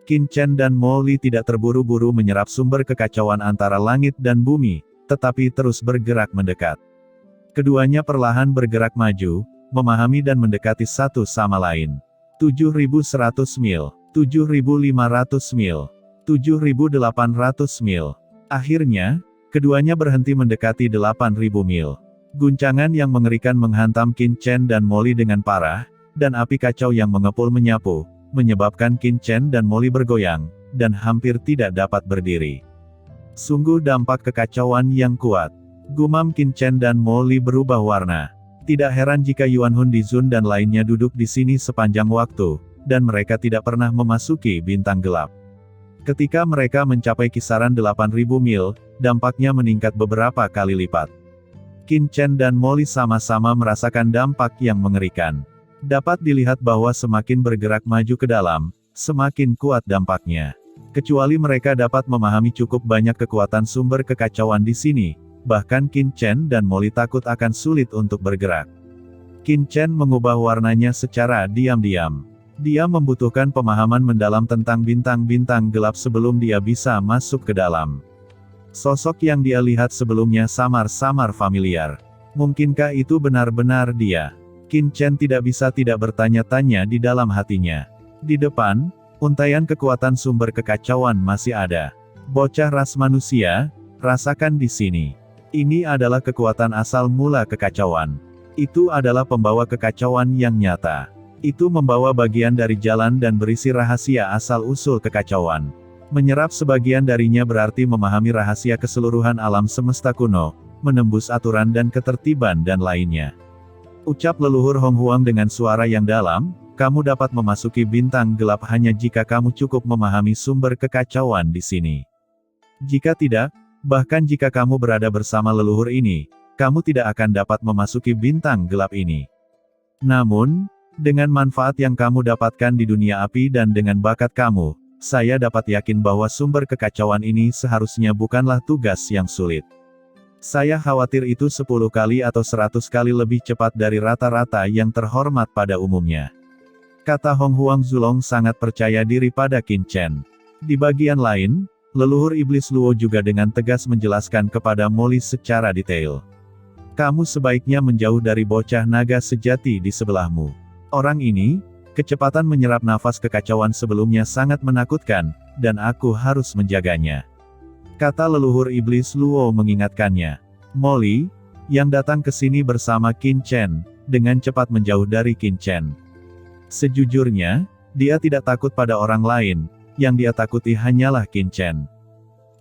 Qin Chen dan Mo Li tidak terburu-buru menyerap sumber kekacauan antara langit dan bumi, tetapi terus bergerak mendekat. Keduanya perlahan bergerak maju, memahami dan mendekati satu sama lain. 7.100 mil, 7.500 mil, 7.800 mil. Akhirnya, keduanya berhenti mendekati 8.000 mil. Guncangan yang mengerikan menghantam Qin Chen dan Mo Li dengan parah, dan api kacau yang mengepul menyapu, menyebabkan Qin Chen dan Mo Li bergoyang, dan hampir tidak dapat berdiri. Sungguh dampak kekacauan yang kuat. Gumam Qin Chen dan Mo Li berubah warna. Tidak heran jika Yuan Hun Dizun dan lainnya duduk di sini sepanjang waktu, dan mereka tidak pernah memasuki bintang gelap. Ketika mereka mencapai kisaran 8.000 mil, dampaknya meningkat beberapa kali lipat. Qin Chen dan Mo Li sama-sama merasakan dampak yang mengerikan. Dapat dilihat bahwa semakin bergerak maju ke dalam, semakin kuat dampaknya. Kecuali mereka dapat memahami cukup banyak kekuatan sumber kekacauan di sini, bahkan Qin Chen dan Mo Li takut akan sulit untuk bergerak. Qin Chen mengubah warnanya secara diam-diam. Dia membutuhkan pemahaman mendalam tentang bintang-bintang gelap sebelum dia bisa masuk ke dalam. Sosok yang dia lihat sebelumnya samar-samar familiar. Mungkinkah itu benar-benar dia? Qin Chen tidak bisa tidak bertanya-tanya di dalam hatinya. Di depan, untaian kekuatan sumber kekacauan masih ada. Bocah ras manusia, rasakan di sini. Ini adalah kekuatan asal mula kekacauan. Itu adalah pembawa kekacauan yang nyata. Itu membawa bagian dari jalan dan berisi rahasia asal-usul kekacauan. Menyerap sebagian darinya berarti memahami rahasia keseluruhan alam semesta kuno, menembus aturan dan ketertiban dan lainnya. Ucap leluhur Hong Huang dengan suara yang dalam, kamu dapat memasuki bintang gelap hanya jika kamu cukup memahami sumber kekacauan di sini. Jika tidak, bahkan jika kamu berada bersama leluhur ini, kamu tidak akan dapat memasuki bintang gelap ini. Namun, dengan manfaat yang kamu dapatkan di dunia api dan dengan bakat kamu, saya dapat yakin bahwa sumber kekacauan ini seharusnya bukanlah tugas yang sulit. Saya khawatir itu 10 kali atau 100 kali lebih cepat dari rata-rata yang terhormat pada umumnya. Kata Hong Huang Zulong sangat percaya diri pada Qin Chen. Di bagian lain, leluhur iblis Luo juga dengan tegas menjelaskan kepada Mo Li secara detail. Kamu sebaiknya menjauh dari bocah naga sejati di sebelahmu. Orang ini, kecepatan menyerap nafas kekacauan sebelumnya sangat menakutkan, dan aku harus menjaganya. Kata leluhur iblis Luo mengingatkannya. Mo Li, yang datang ke sini bersama Qin Chen, dengan cepat menjauh dari Qin Chen. Sejujurnya, dia tidak takut pada orang lain, yang dia takuti hanyalah Qin Chen.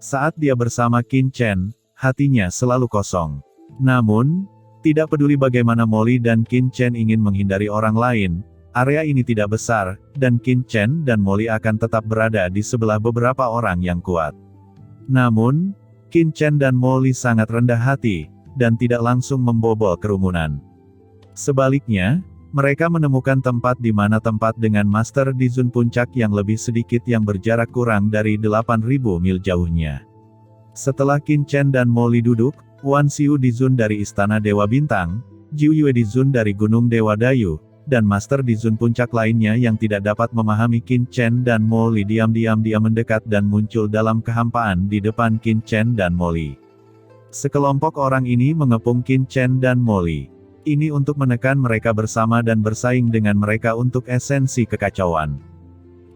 Saat dia bersama Qin Chen, hatinya selalu kosong. Namun, tidak peduli bagaimana Mo Li dan Qin Chen ingin menghindari orang lain, area ini tidak besar, dan Qin Chen dan Mo Li akan tetap berada di sebelah beberapa orang yang kuat. Namun, Qin Chen dan Mo Li sangat rendah hati, dan tidak langsung membobol kerumunan. Sebaliknya, mereka menemukan tempat di mana tempat dengan Master Dizun puncak yang lebih sedikit yang berjarak kurang dari 8.000 mil jauhnya. Setelah Qin Chen dan Mo Li duduk, Wan Xiu Dizun dari Istana Dewa Bintang, Jiu Yue Dizun dari Gunung Dewa Dayu, dan Master Dizun puncak lainnya yang tidak dapat memahami Qin Chen dan Mo Li diam-diam dia mendekat dan muncul dalam kehampaan di depan Qin Chen dan Mo Li. Sekelompok orang ini mengepung Qin Chen dan Mo Li. Ini untuk menekan mereka bersama dan bersaing dengan mereka untuk esensi kekacauan.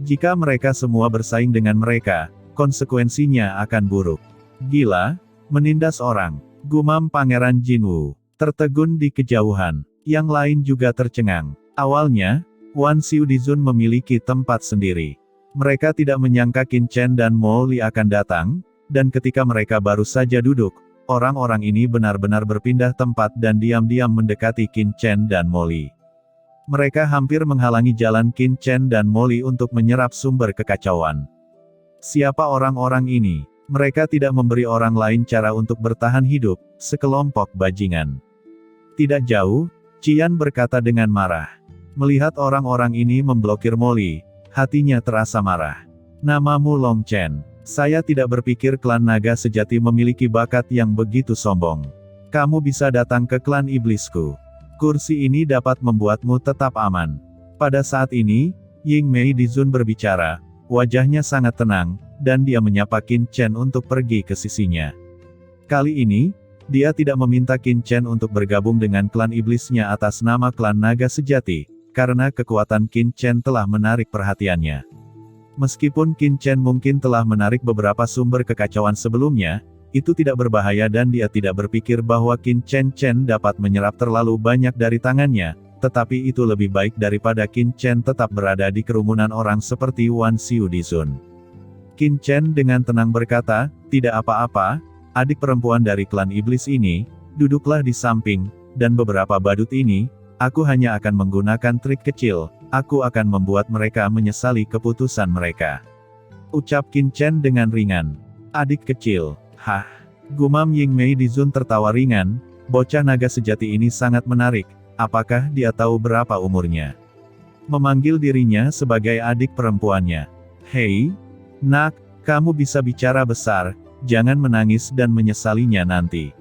Jika mereka semua bersaing dengan mereka, konsekuensinya akan buruk. Gila, menindas orang, gumam Pangeran Jinwu, tertegun di kejauhan. Yang lain juga tercengang. Awalnya, Wan Xiu Dizun memiliki tempat sendiri. Mereka tidak menyangka Qin Chen dan Mo Li akan datang, dan ketika mereka baru saja duduk, orang-orang ini benar-benar berpindah tempat dan diam-diam mendekati Qin Chen dan Mo Li. Mereka hampir menghalangi jalan Qin Chen dan Mo Li untuk menyerap sumber kekacauan. Siapa orang-orang ini? Mereka tidak memberi orang lain cara untuk bertahan hidup, sekelompok bajingan. Tidak jauh, Qian berkata dengan marah. Melihat orang-orang ini memblokir Mo Li, hatinya terasa marah. Namamu Long Chen. Saya tidak berpikir klan naga sejati memiliki bakat yang begitu sombong. Kamu bisa datang ke klan iblisku. Kursi ini dapat membuatmu tetap aman. Pada saat ini, Ying Mei Dizun berbicara, wajahnya sangat tenang, dan dia menyapa Qin Chen untuk pergi ke sisinya. Kali ini, dia tidak meminta Qin Chen untuk bergabung dengan klan iblisnya atas nama klan naga sejati, karena kekuatan Qin Chen telah menarik perhatiannya. Meskipun Qin Chen mungkin telah menarik beberapa sumber kekacauan sebelumnya, itu tidak berbahaya dan dia tidak berpikir bahwa Qin Chen dapat menyerap terlalu banyak dari tangannya, tetapi itu lebih baik daripada Qin Chen tetap berada di kerumunan orang seperti Wan Xiu Dizun. Qin Chen dengan tenang berkata, "Tidak apa-apa, adik perempuan dari klan iblis ini, duduklah di samping, dan beberapa badut ini, aku hanya akan menggunakan trik kecil, aku akan membuat mereka menyesali keputusan mereka." Ucap Qin Chen dengan ringan. "Adik kecil, hah?" Gumam Ying Mei Dizun tertawa ringan, bocah naga sejati ini sangat menarik, apakah dia tahu berapa umurnya? Memanggil dirinya sebagai adik perempuannya. "Hei, nak, kamu bisa bicara besar, jangan menangis dan menyesalinya nanti."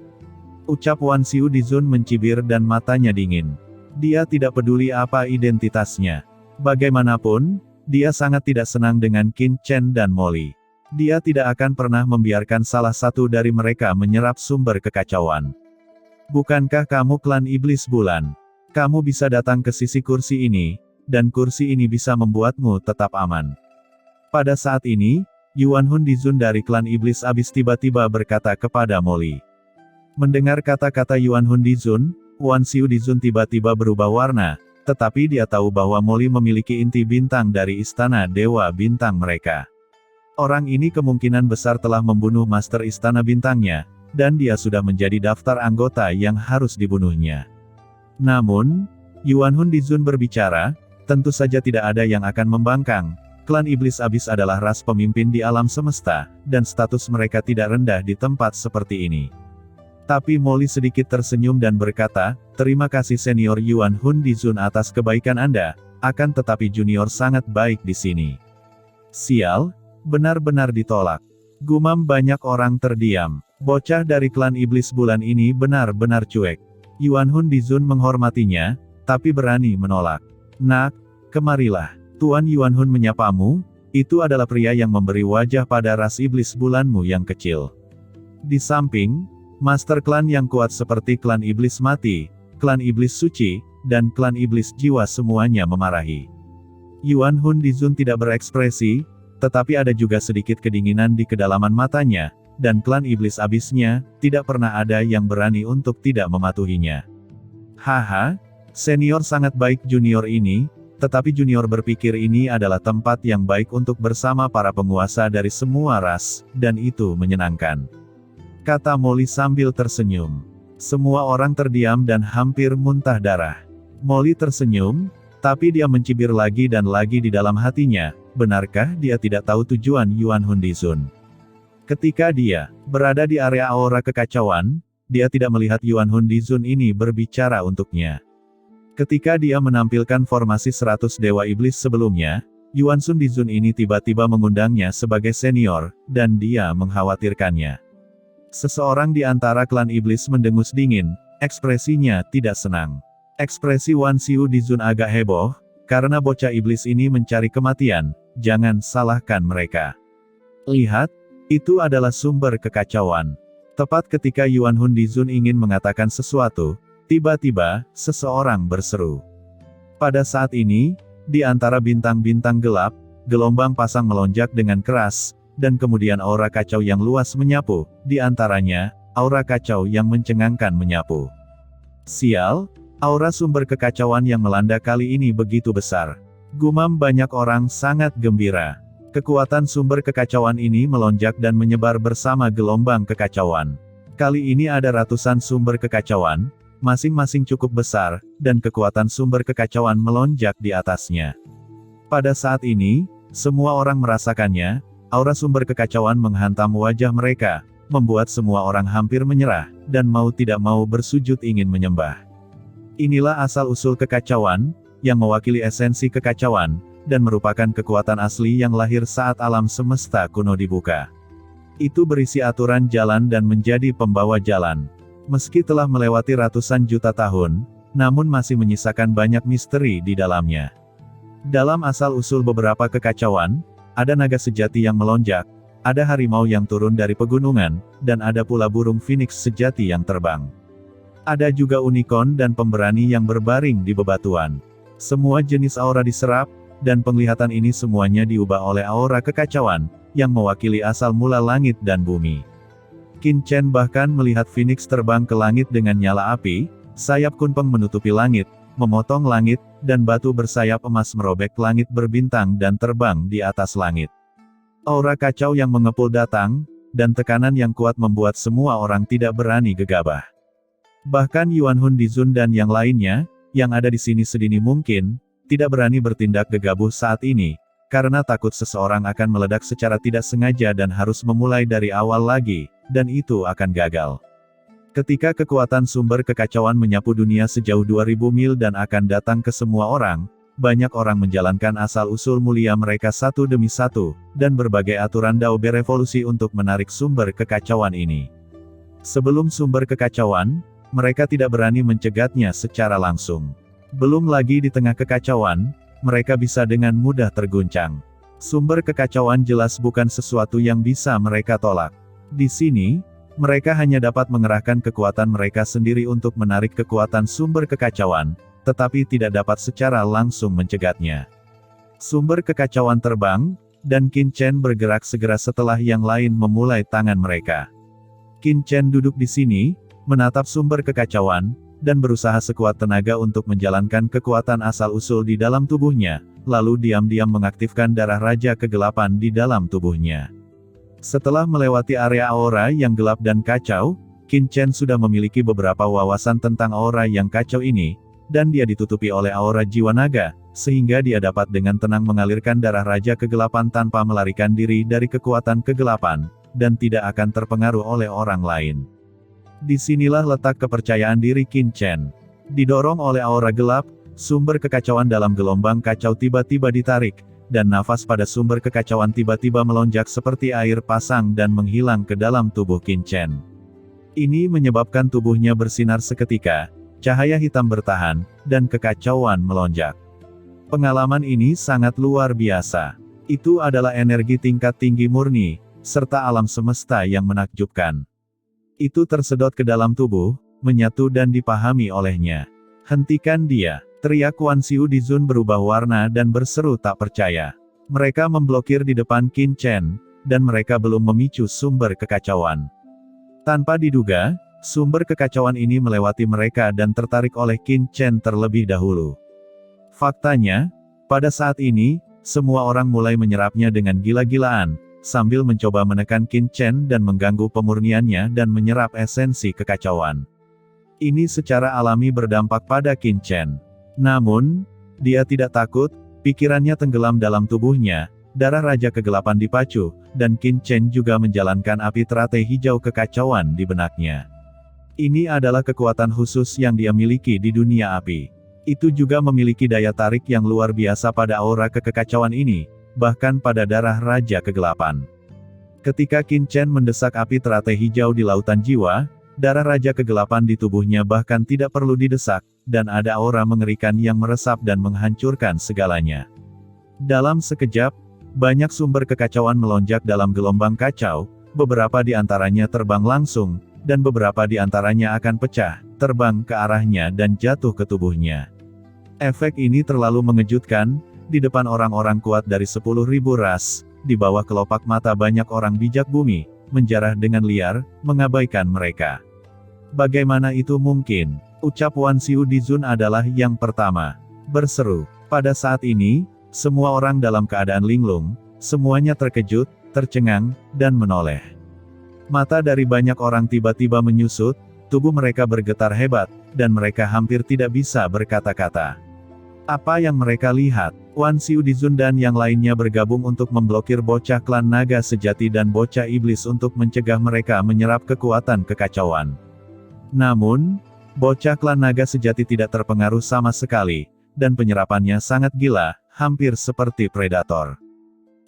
Ucap Wan Xiu Dizun mencibir dan matanya dingin. Dia tidak peduli apa identitasnya. Bagaimanapun, dia sangat tidak senang dengan Qin Chen dan Molly. Dia tidak akan pernah membiarkan salah satu dari mereka menyerap sumber kekacauan. "Bukankah kamu klan iblis bulan? Kamu bisa datang ke sisi kursi ini, dan kursi ini bisa membuatmu tetap aman." Pada saat ini, Yuan Hun Dizun dari klan iblis abis tiba-tiba berkata kepada Molly. Mendengar kata-kata Yuan Hun Dizun, Wan Xiu Dizun tiba-tiba berubah warna, tetapi dia tahu bahwa Molly memiliki inti bintang dari istana Dewa Bintang mereka. Orang ini kemungkinan besar telah membunuh Master Istana Bintangnya, dan dia sudah menjadi daftar anggota yang harus dibunuhnya. Namun, Yuan Hun Dizun berbicara, tentu saja tidak ada yang akan membangkang. Klan Iblis Abis adalah ras pemimpin di alam semesta, dan status mereka tidak rendah di tempat seperti ini. Tapi Molly sedikit tersenyum dan berkata, "Terima kasih senior Yuan Hun Dizun atas kebaikan Anda, akan tetapi junior sangat baik di sini." "Sial, benar-benar ditolak." Gumam banyak orang terdiam. Bocah dari klan iblis bulan ini benar-benar cuek. Yuan Hun Dizun menghormatinya, tapi berani menolak. "Nak, kemarilah. Tuan Yuan Hun menyapamu, itu adalah pria yang memberi wajah pada ras iblis bulanmu yang kecil." Di samping, master klan yang kuat seperti klan iblis mati, klan iblis suci, dan klan iblis jiwa semuanya memarahi. Yuan Hun Dizun tidak berekspresi, tetapi ada juga sedikit kedinginan di kedalaman matanya, dan klan iblis abisnya, tidak pernah ada yang berani untuk tidak mematuhinya. "Haha, senior sangat baik junior ini, tetapi junior berpikir ini adalah tempat yang baik untuk bersama para penguasa dari semua ras, dan itu menyenangkan," kata Molly sambil tersenyum. Semua orang terdiam dan hampir muntah darah. Molly tersenyum, tapi dia mencibir lagi dan lagi di dalam hatinya, benarkah dia tidak tahu tujuan Yuan Hun Dizun? Ketika dia berada di area aura kekacauan, dia tidak melihat Yuan Hun Dizun ini berbicara untuknya. Ketika dia menampilkan formasi 100 Dewa Iblis sebelumnya, Yuan Hun Dizun ini tiba-tiba mengundangnya sebagai senior, dan dia mengkhawatirkannya. Seseorang di antara klan iblis mendengus dingin, ekspresinya tidak senang. Ekspresi Wan Xiu Dizun agak heboh, karena bocah iblis ini mencari kematian, jangan salahkan mereka. Lihat, itu adalah sumber kekacauan. Tepat ketika Yuan Hun Dizun ingin mengatakan sesuatu, tiba-tiba, seseorang berseru. Pada saat ini, di antara bintang-bintang gelap, gelombang pasang melonjak dengan keras, dan kemudian aura kacau yang luas menyapu, di antaranya, aura kacau yang mencengangkan menyapu. Sial, aura sumber kekacauan yang melanda kali ini begitu besar. Gumam banyak orang sangat gembira. Kekuatan sumber kekacauan ini melonjak dan menyebar bersama gelombang kekacauan. Kali ini ada ratusan sumber kekacauan, masing-masing cukup besar, dan kekuatan sumber kekacauan melonjak di atasnya. Pada saat ini, semua orang merasakannya. Aura sumber kekacauan menghantam wajah mereka, membuat semua orang hampir menyerah, dan mau tidak mau bersujud ingin menyembah. Inilah asal-usul kekacauan, yang mewakili esensi kekacauan, dan merupakan kekuatan asli yang lahir saat alam semesta kuno dibuka. Itu berisi aturan jalan dan menjadi pembawa jalan. Meski telah melewati ratusan juta tahun, namun masih menyisakan banyak misteri di dalamnya. Dalam asal-usul beberapa kekacauan, ada naga sejati yang melonjak, ada harimau yang turun dari pegunungan, dan ada pula burung phoenix sejati yang terbang. Ada juga unicorn dan pemberani yang berbaring di bebatuan. Semua jenis aura diserap, dan penglihatan ini semuanya diubah oleh aura kekacauan, yang mewakili asal mula langit dan bumi. Qin Chen bahkan melihat phoenix terbang ke langit dengan nyala api, sayap kunpeng menutupi langit, memotong langit, dan batu bersayap emas merobek langit berbintang dan terbang di atas langit. Aura kacau yang mengepul datang, dan tekanan yang kuat membuat semua orang tidak berani gegabah. Bahkan Yuan Hun Dizun dan yang lainnya, yang ada di sini sedini mungkin, tidak berani bertindak gegabah saat ini, karena takut seseorang akan meledak secara tidak sengaja dan harus memulai dari awal lagi, dan itu akan gagal. Ketika kekuatan sumber kekacauan menyapu dunia sejauh 2000 mil dan akan datang ke semua orang, banyak orang menjalankan asal-usul mulia mereka satu demi satu, dan berbagai aturan Dao berevolusi untuk menarik sumber kekacauan ini. Sebelum sumber kekacauan, mereka tidak berani mencegatnya secara langsung. Belum lagi di tengah kekacauan, mereka bisa dengan mudah terguncang. Sumber kekacauan jelas bukan sesuatu yang bisa mereka tolak. Di sini, mereka hanya dapat mengerahkan kekuatan mereka sendiri untuk menarik kekuatan sumber kekacauan, tetapi tidak dapat secara langsung mencegatnya. Sumber kekacauan terbang, dan Qin Chen bergerak segera setelah yang lain memulai tangan mereka. Qin Chen duduk di sini, menatap sumber kekacauan, dan berusaha sekuat tenaga untuk menjalankan kekuatan asal-usul di dalam tubuhnya, lalu diam-diam mengaktifkan darah Raja Kegelapan di dalam tubuhnya. Setelah melewati area aura yang gelap dan kacau, Qin Chen sudah memiliki beberapa wawasan tentang aura yang kacau ini, dan dia ditutupi oleh aura jiwa naga, sehingga dia dapat dengan tenang mengalirkan darah Raja Kegelapan tanpa melarikan diri dari kekuatan kegelapan, dan tidak akan terpengaruh oleh orang lain. Disinilah letak kepercayaan diri Qin Chen. Didorong oleh aura gelap, sumber kekacauan dalam gelombang kacau tiba-tiba ditarik, dan nafas pada sumber kekacauan tiba-tiba melonjak seperti air pasang dan menghilang ke dalam tubuh Qin Chen. Ini menyebabkan tubuhnya bersinar seketika, cahaya hitam bertahan, dan kekacauan melonjak. Pengalaman ini sangat luar biasa. Itu adalah energi tingkat tinggi murni, serta alam semesta yang menakjubkan. Itu tersedot ke dalam tubuh, menyatu dan dipahami olehnya. Hentikan dia! Teriak Wan Xiu Dizun berubah warna dan berseru tak percaya. Mereka memblokir di depan Qin Chen, dan mereka belum memicu sumber kekacauan. Tanpa diduga, sumber kekacauan ini melewati mereka dan tertarik oleh Qin Chen terlebih dahulu. Faktanya, pada saat ini, semua orang mulai menyerapnya dengan gila-gilaan, sambil mencoba menekan Qin Chen dan mengganggu pemurniannya dan menyerap esensi kekacauan. Ini secara alami berdampak pada Qin Chen. Namun, dia tidak takut, pikirannya tenggelam dalam tubuhnya, darah Raja Kegelapan dipacu, dan Qin Chen juga menjalankan api teratai hijau kekacauan di benaknya. Ini adalah kekuatan khusus yang dia miliki di dunia api. Itu juga memiliki daya tarik yang luar biasa pada aura kekacauan ini, bahkan pada darah Raja Kegelapan. Ketika Qin Chen mendesak api teratai hijau di lautan jiwa, darah Raja Kegelapan di tubuhnya bahkan tidak perlu didesak, dan ada aura mengerikan yang meresap dan menghancurkan segalanya. Dalam sekejap, banyak sumber kekacauan melonjak dalam gelombang kacau, beberapa di antaranya terbang langsung, dan beberapa di antaranya akan pecah, terbang ke arahnya dan jatuh ke tubuhnya. Efek ini terlalu mengejutkan, di depan orang-orang kuat dari 10.000 ras, di bawah kelopak mata banyak orang bijak bumi, menjarah dengan liar, mengabaikan mereka. Bagaimana itu mungkin? Ucap Wan Xiu Dizun adalah yang pertama. Berseru. Pada saat ini, semua orang dalam keadaan linglung, semuanya terkejut, tercengang, dan menoleh. Mata dari banyak orang tiba-tiba menyusut, tubuh mereka bergetar hebat, dan mereka hampir tidak bisa berkata-kata. Apa yang mereka lihat? Wan Xiu Dizun dan yang lainnya bergabung untuk memblokir bocah klan naga sejati dan bocah iblis untuk mencegah mereka menyerap kekuatan kekacauan. Namun, bocah klan naga sejati tidak terpengaruh sama sekali, dan penyerapannya sangat gila, hampir seperti predator.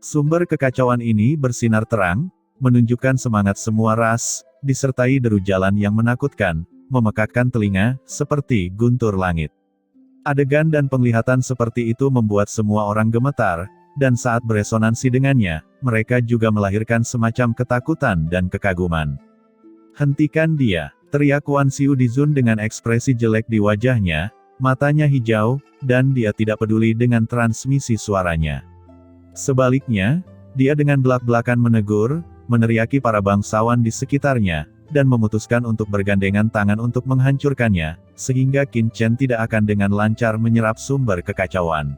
Sumber kekacauan ini bersinar terang, menunjukkan semangat semua ras, disertai deru jalan yang menakutkan, memekakkan telinga, seperti guntur langit. Adegan dan penglihatan seperti itu membuat semua orang gemetar, dan saat beresonansi dengannya, mereka juga melahirkan semacam ketakutan dan kekaguman. "Hentikan dia!" teriak Wan Xiu Dizun dengan ekspresi jelek di wajahnya, matanya hijau, dan dia tidak peduli dengan transmisi suaranya. Sebaliknya, dia dengan belak-belakan menegur, meneriaki para bangsawan di sekitarnya, dan memutuskan untuk bergandengan tangan untuk menghancurkannya, sehingga Qin Chen tidak akan dengan lancar menyerap sumber kekacauan.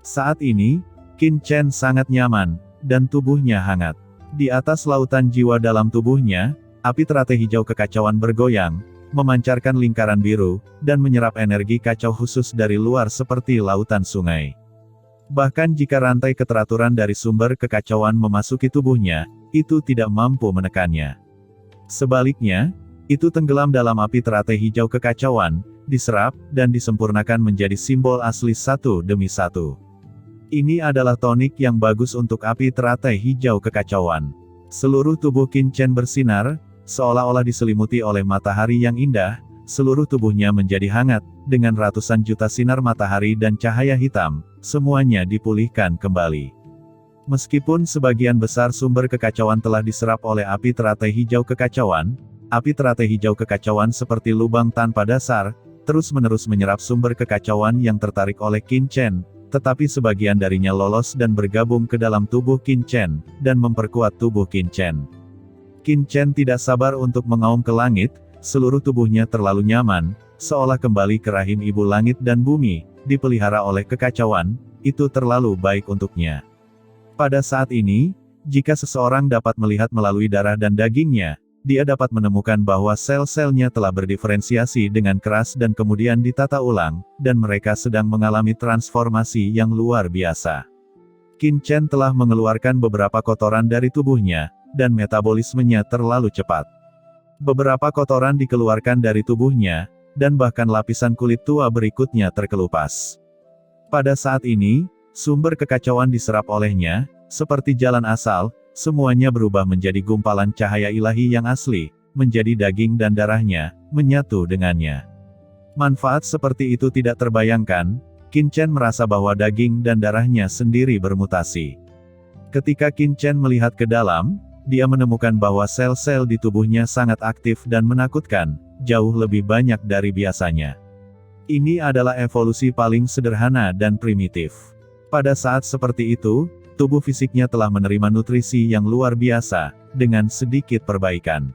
Saat ini, Qin Chen sangat nyaman, dan tubuhnya hangat. Di atas lautan jiwa dalam tubuhnya, api teratai hijau kekacauan bergoyang, memancarkan lingkaran biru, dan menyerap energi kacau khusus dari luar seperti lautan sungai. Bahkan jika rantai keteraturan dari sumber kekacauan memasuki tubuhnya, itu tidak mampu menekannya. Sebaliknya, itu tenggelam dalam api teratai hijau kekacauan, diserap, dan disempurnakan menjadi simbol asli satu demi satu. Ini adalah tonik yang bagus untuk api teratai hijau kekacauan. Seluruh tubuh Qin Chen bersinar, seolah-olah diselimuti oleh matahari yang indah, seluruh tubuhnya menjadi hangat, dengan ratusan juta sinar matahari dan cahaya hitam, semuanya dipulihkan kembali. Meskipun sebagian besar sumber kekacauan telah diserap oleh api teratai hijau kekacauan, api teratai hijau kekacauan seperti lubang tanpa dasar, terus-menerus menyerap sumber kekacauan yang tertarik oleh Qin Chen, tetapi sebagian darinya lolos dan bergabung ke dalam tubuh Qin Chen, dan memperkuat tubuh Qin Chen. Qin Chen tidak sabar untuk mengaum ke langit, seluruh tubuhnya terlalu nyaman, seolah kembali ke rahim ibu langit dan bumi, dipelihara oleh kekacauan, itu terlalu baik untuknya. Pada saat ini, jika seseorang dapat melihat melalui darah dan dagingnya, dia dapat menemukan bahwa sel-selnya telah berdiferensiasi dengan keras dan kemudian ditata ulang, dan mereka sedang mengalami transformasi yang luar biasa. Qin Chen telah mengeluarkan beberapa kotoran dari tubuhnya, dan metabolismenya terlalu cepat. Beberapa kotoran dikeluarkan dari tubuhnya, dan bahkan lapisan kulit tua berikutnya terkelupas. Pada saat ini, sumber kekacauan diserap olehnya, seperti jalan asal, semuanya berubah menjadi gumpalan cahaya ilahi yang asli, menjadi daging dan darahnya, menyatu dengannya. Manfaat seperti itu tidak terbayangkan, Qin Chen merasa bahwa daging dan darahnya sendiri bermutasi. Ketika Qin Chen melihat ke dalam, dia menemukan bahwa sel-sel di tubuhnya sangat aktif dan menakutkan, jauh lebih banyak dari biasanya. Ini adalah evolusi paling sederhana dan primitif. Pada saat seperti itu, tubuh fisiknya telah menerima nutrisi yang luar biasa, dengan sedikit perbaikan.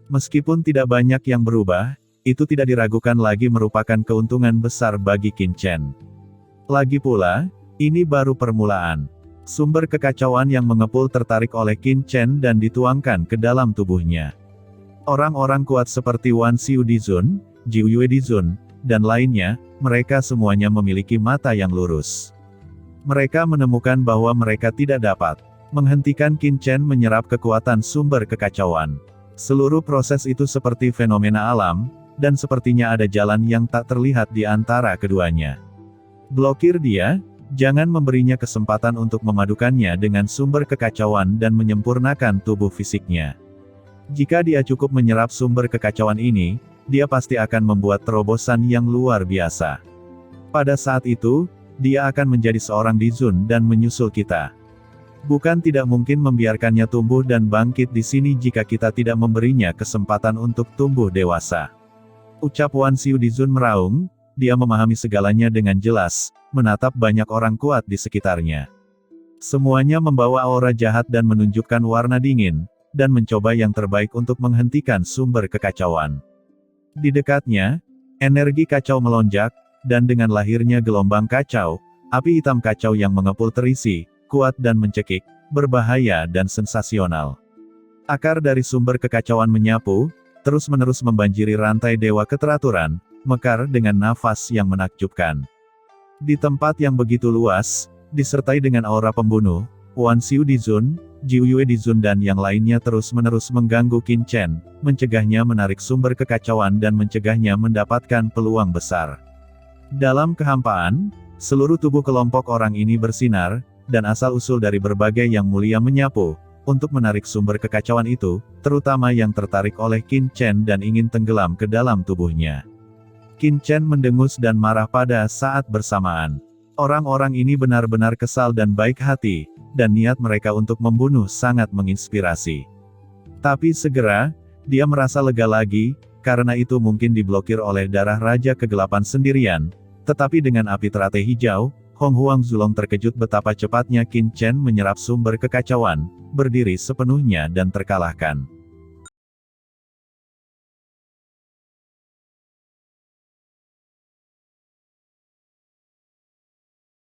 Meskipun tidak banyak yang berubah, itu tidak diragukan lagi merupakan keuntungan besar bagi Qin Chen. Lagi pula, ini baru permulaan. Sumber kekacauan yang mengepul tertarik oleh Qin Chen dan dituangkan ke dalam tubuhnya. Orang-orang kuat seperti Wan Xiu Dizun, Jiu Yue Dizun, dan lainnya, mereka semuanya memiliki mata yang lurus. Mereka menemukan bahwa mereka tidak dapat menghentikan Qin Chen menyerap kekuatan sumber kekacauan. Seluruh proses itu seperti fenomena alam, dan sepertinya ada jalan yang tak terlihat di antara keduanya. Blokir dia, jangan memberinya kesempatan untuk memadukannya dengan sumber kekacauan dan menyempurnakan tubuh fisiknya. Jika dia cukup menyerap sumber kekacauan ini, dia pasti akan membuat terobosan yang luar biasa. Pada saat itu, dia akan menjadi seorang Dizun dan menyusul kita. Bukan tidak mungkin membiarkannya tumbuh dan bangkit di sini jika kita tidak memberinya kesempatan untuk tumbuh dewasa. Ucap Wan Xiu Dizun meraung, dia memahami segalanya dengan jelas, menatap banyak orang kuat di sekitarnya. Semuanya membawa aura jahat dan menunjukkan warna dingin, dan mencoba yang terbaik untuk menghentikan sumber kekacauan. Di dekatnya, energi kacau melonjak, dan dengan lahirnya gelombang kacau, api hitam kacau yang mengepul terisi, kuat dan mencekik, berbahaya dan sensasional. Akar dari sumber kekacauan menyapu, terus-menerus membanjiri rantai dewa keteraturan, mekar dengan nafas yang menakjubkan. Di tempat yang begitu luas, disertai dengan aura pembunuh, Wan Xiu Dizun, Jiu Yue Dizun dan yang lainnya terus-menerus mengganggu Qin Chen, mencegahnya menarik sumber kekacauan dan mencegahnya mendapatkan peluang besar. Dalam kehampaan, seluruh tubuh kelompok orang ini bersinar, dan asal-usul dari berbagai yang mulia menyapu, untuk menarik sumber kekacauan itu, terutama yang tertarik oleh Qin Chen dan ingin tenggelam ke dalam tubuhnya. Qin Chen mendengus dan marah pada saat bersamaan. Orang-orang ini benar-benar kesal dan baik hati, dan niat mereka untuk membunuh sangat menginspirasi. Tapi segera, dia merasa lega lagi, karena itu mungkin diblokir oleh darah Raja Kegelapan sendirian. Tetapi dengan api teratai hijau, Hong Huangzulong terkejut betapa cepatnya Qin Chen menyerap sumber kekacauan, berdiri sepenuhnya dan terkalahkan.